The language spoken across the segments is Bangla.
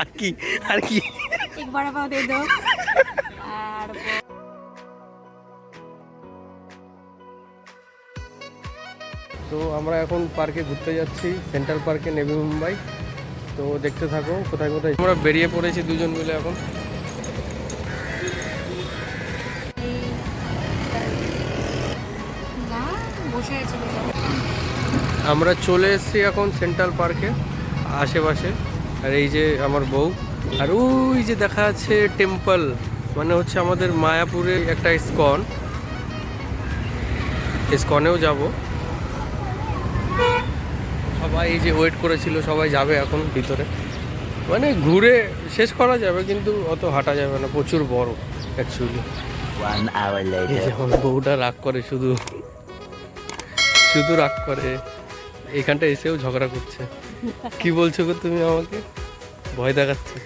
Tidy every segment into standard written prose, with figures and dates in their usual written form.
আর কি আর কি एक बड़ा पाव दे दो আর তো আমরা এখন পার্কে ঘুরতে যাচ্ছি, সেন্ট্রাল পার্কে, নেভি মুম্বাই। তো দেখতে থাকো কোথায় কোথায় আমরা বেরিয়ে পড়েছি দুজন মিলে এখন। না বসে আছে আমরা চলে এসেছি এখন সেন্ট্রাল পার্কে আশেপাশে। আর এই যে আমার বউ, আর ওই যে দেখা যাচ্ছে টেম্পল, মানে হচ্ছে আমাদের মায়াপুরে একটা ইসকন, ইসকনেও যাব। সবাই এই যে ওয়েট করেছিল, সবাই যাবে এখন ভিতরে, মানে ঘুরে শেষ করা যাবে কিন্তু অত হাঁটা যাবে না, প্রচুর বড় অ্যাকচুয়ালি। এই যে আমার বউটা রাগ করে, শুধু শুধু রাগ করে, এখানটা এসেও ঝগড়া করছে। কি বলছো গো তুমি আমাকে, ভয় দেখাচ্ছে?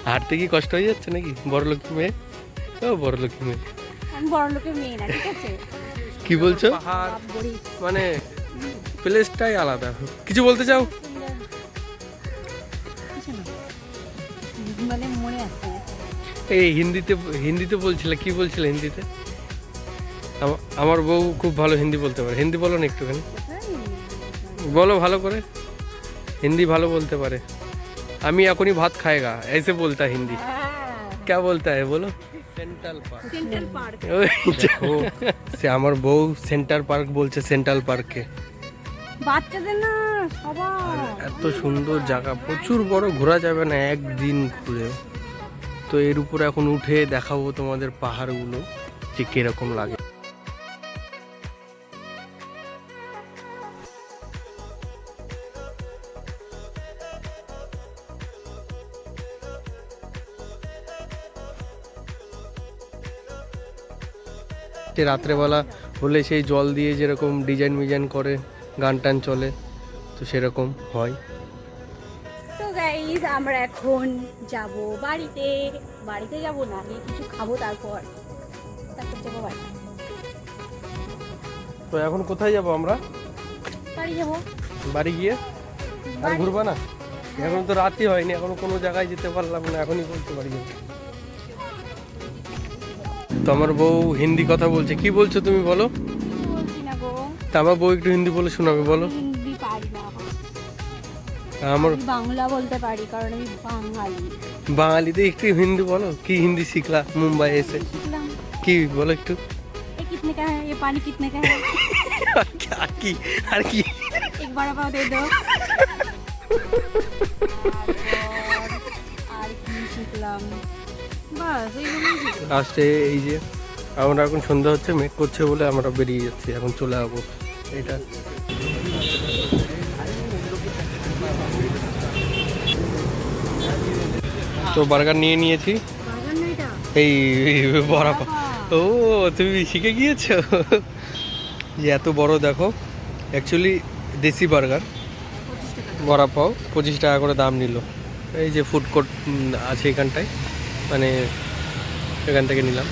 হাঁটতে কি কষ্ট হয়ে যাচ্ছে নাকি? বড়লোকি মেয়ে, ও বড়লোকি মেয়ে। আমি বড় লোকের মেয়ে না, ঠিক আছে? কি বলছো? বাপ গরিব। মানে প্লেসটাই আলাদা। কিছু বলতে চাও? কিছু না, মানে মনে আছে। এই হিন্দিতে হিন্দিতে বলছিলে, কি বলছিলে হিন্দিতে? আমার বউ খুব ভালো হিন্দি বলতে পারে। হিন্দি বলো না একটুখানি, বলো ভালো করে। হিন্দি ভালো বলতে পারে। আমি এখনই ভাত খাएगा ऐसे बोलता है हिंदी। क्या बोलता है बोलो? Central park. Central park. ওই দেখো, সে আমার বউ সেন্ট্রাল পার্ক বলছে, সেন্ট্রাল পার্কে। বাচ্চাদের না সবাই। এত সুন্দর জায়গা, প্রচুর বড়, ঘোরা যাবে না একদিন ঘুরে। তো এর উপরে এখন উঠে দেখাবো তোমাদের পাহাড়গুলো যে কিরকম লাগে। রাত্রেবেলা হলে সেই জল দিয়ে যেরকম ডিজাইন মিজাইন করে, গান টান চলে, তো সেরকম হয়। তো গাইস আমরা এখন যাব বাড়িতে। বাড়িতে যাব না, আমি কিছু খাবো, তারপর যাবো বাড়ি। তো এখন কোথায় যাব আমরা? বাড়ি যাবো। বাড়ি গিয়ে আর ঘুরবা না? এখন তো রাতই হয়নি, এখনো কোনো জায়গায় যেতে পারলাম না, এখনই বলতে পারি। তো আমার বউ হিন্দি কথা বলছে, কি বলছো তুমি বলো? বলছি না গো, তা আমার বউ একটু হিন্দি বলে শোনাবে, বলো। হিন্দি পারি না। আমার আমি বাংলা বলতে পারি, কারণ আমি বাঙালি। বাঙালিতে একটু হিন্দি বলো। কি হিন্দি শিখলা মুম্বাই এসে? শিখলাম। কি বলো একটু। ये कितने का है, ये पानी कितने का है? আর কি আর কি एक बड़ा पाव दे दो। আর কি শিখলাম, বাস এইগুলোই শিখলাম। লাস্টে এই যে আমরা এখন সন্ধ্যা হচ্ছে, মেঘ করছে বলে আমরা বেরিয়ে যাচ্ছি, এখন চলে যাবো। এটা তো বার্গার নিয়ে নিয়েছি, বাগান না এটা? এই বড়া পাও। ও তুমি শিখে গিয়েছো যে এত বড়, দেখো অ্যাকচুয়ালি দেশি বার্গার, 25 টাকা। বড়া পাও 25 টাকা করে দাম নিল। এই যে ফুড কোর্ট আছে এখানটায়, মানে এখান থেকে নিলাম।